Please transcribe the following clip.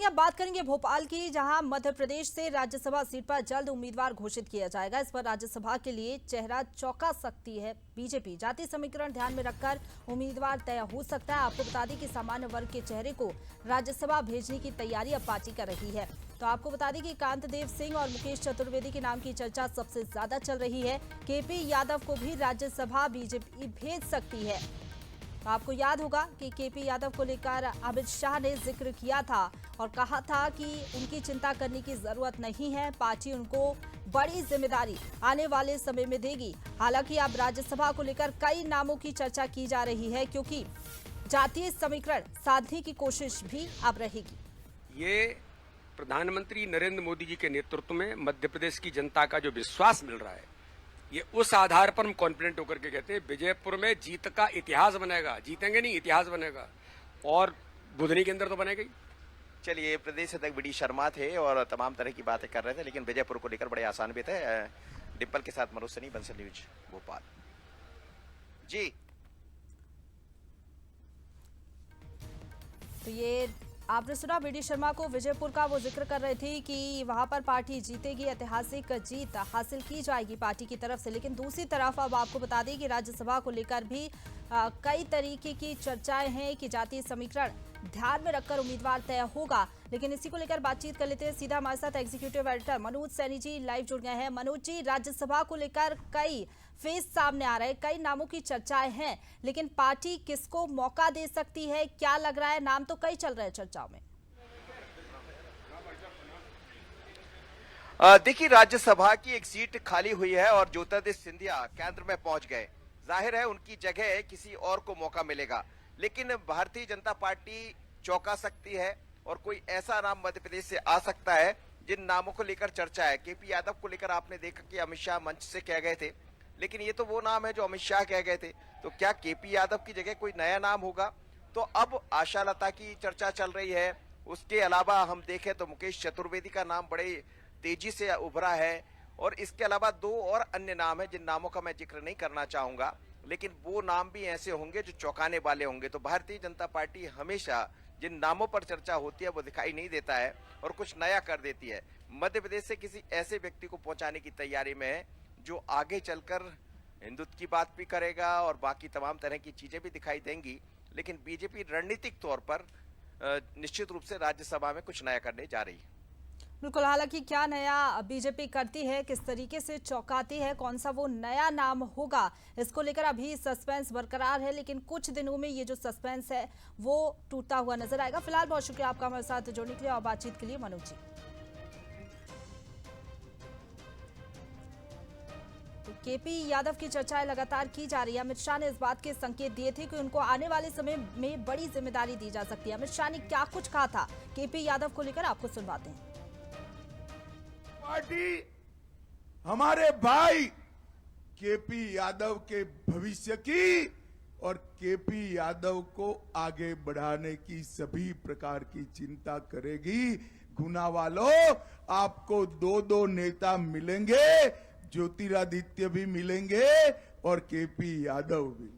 अब बात करेंगे भोपाल की, जहां मध्य प्रदेश से राज्यसभा सीट पर जल्द उम्मीदवार घोषित किया जाएगा। इस पर राज्यसभा के लिए चेहरा चौंका सकती है बीजेपी। जाति समीकरण ध्यान में रखकर उम्मीदवार तय हो सकता है। आपको बता दें कि सामान्य वर्ग के चेहरे को राज्यसभा भेजने की तैयारी अब पार्टी कर रही है। तो आपको बता दें कि कांत देव सिंह और मुकेश चतुर्वेदी के नाम की चर्चा सबसे ज्यादा चल रही है। केपी यादव को भी राज्यसभा बीजेपी भेज सकती है। तो आपको याद होगा कि केपी यादव को लेकर अमित शाह ने जिक्र किया था और कहा था कि उनकी चिंता करने की जरूरत नहीं है, पार्टी उनको बड़ी जिम्मेदारी आने वाले समय में देगी। हालांकि अब राज्यसभा को लेकर कई नामों की चर्चा की जा रही है, क्योंकि जातीय समीकरण साधने की कोशिश भी अब रहेगी। ये प्रधानमंत्री नरेंद्र मोदी जी के नेतृत्व में मध्य प्रदेश की जनता का जो विश्वास मिल रहा है, ये उस आधार पर हम कॉन्फिडेंट होकर के कहते हैं विजयपुर में जीत का इतिहास बनेगा। जीतेंगे नहीं, इतिहास बनेगा, और बुधनी के अंदर तो बनेगा ही। चलिए, प्रदेश अध्यक्ष बी शर्मा थे और तमाम तरह की बातें कर रहे थे, लेकिन विजयपुर को लेकर बड़े आसान भी थे। डिम्पल के साथ मनोज सनी, बंसल न्यूज भोपाल। जी, तो ये आपने सुना बी शर्मा को, विजयपुर का वो जिक्र कर रहे थे कि वहां पर पार्टी जीतेगी, ऐतिहासिक जीत हासिल की जाएगी पार्टी की तरफ से। लेकिन दूसरी तरफ अब आपको बता दें कि राज्यसभा को लेकर भी कई तरीके की चर्चाएं हैं कि जातीय समीकरण ध्यान में रखकर उम्मीदवार तय होगा। लेकिन इसी को लेकर बातचीत कर लेते हैं। सीधा हमारे साथ executive editor Manoj Saini ji live जुड़ गए हैं। मनोज जी, राज्यसभा को लेकर कई फेस सामने आ रहे हैं, कई नामों की चर्चाएं हैं, लेकिन पार्टी किसको मौका दे सकती है, क्या लग रहा है? नाम तो कई चल रहे हैं चर्चाओं में। देखिए, राज्यसभा की एक सीट खाली हुई है और ज्योतिरादित्य सिंधिया केंद्र में पहुंच गए। जाहिर है उनकी जगह किसी और को मौका मिलेगा, लेकिन भारतीय जनता पार्टी चौंका सकती है और कोई ऐसा नाम मध्य प्रदेश से आ सकता है जिन नामों को लेकर चर्चा है। केपी यादव को लेकर आपने देखा कि अमित शाह मंच से कह गए थे, लेकिन ये तो वो नाम है जो अमित शाह कह गए थे। तो क्या केपी यादव की जगह कोई नया नाम होगा? तो अब आशा लता की चर्चा चल रही है। उसके अलावा हम देखें तो मुकेश चतुर्वेदी का नाम बड़े तेजी से उभरा है, और इसके अलावा दो और अन्य नाम है जिन नामों का मैं जिक्र नहीं करना चाहूंगा, लेकिन वो नाम भी ऐसे होंगे जो चौंकाने वाले होंगे। तो भारतीय जनता पार्टी हमेशा जिन नामों पर चर्चा होती है वो दिखाई नहीं देता है और कुछ नया कर देती है। मध्य प्रदेश से किसी ऐसे व्यक्ति को पहुंचाने की तैयारी में है जो आगे चलकर हिंदुत्व की बात भी करेगा और बाकी तमाम तरह की चीजें भी दिखाई देंगी। लेकिन बीजेपी रणनीतिक तौर पर निश्चित रूप से राज्यसभा में कुछ नया करने जा रही है। बिल्कुल, हालांकि क्या नया बीजेपी करती है, किस तरीके से चौंकाती है, कौन सा वो नया नाम होगा, इसको लेकर अभी सस्पेंस बरकरार है। लेकिन कुछ दिनों में ये जो सस्पेंस है वो टूटता हुआ नजर आएगा। फिलहाल बहुत शुक्रिया आपका हमारे साथ जुड़ने के लिए और बातचीत के लिए मनोज जी। तो केपी यादव की चर्चाएं लगातार की जा रही है। अमित शाह ने इस बात के संकेत दिए थे कि उनको आने वाले समय में बड़ी जिम्मेदारी दी जा सकती है। अमित शाह ने क्या कुछ कहा था केपी यादव को लेकर, आपको सुनवाते हैं। पार्टी हमारे भाई केपी यादव के भविष्य की और केपी यादव को आगे बढ़ाने की सभी प्रकार की चिंता करेगी। गुना वालों, आपको दो नेता मिलेंगे, ज्योतिरादित्य भी मिलेंगे और केपी यादव भी।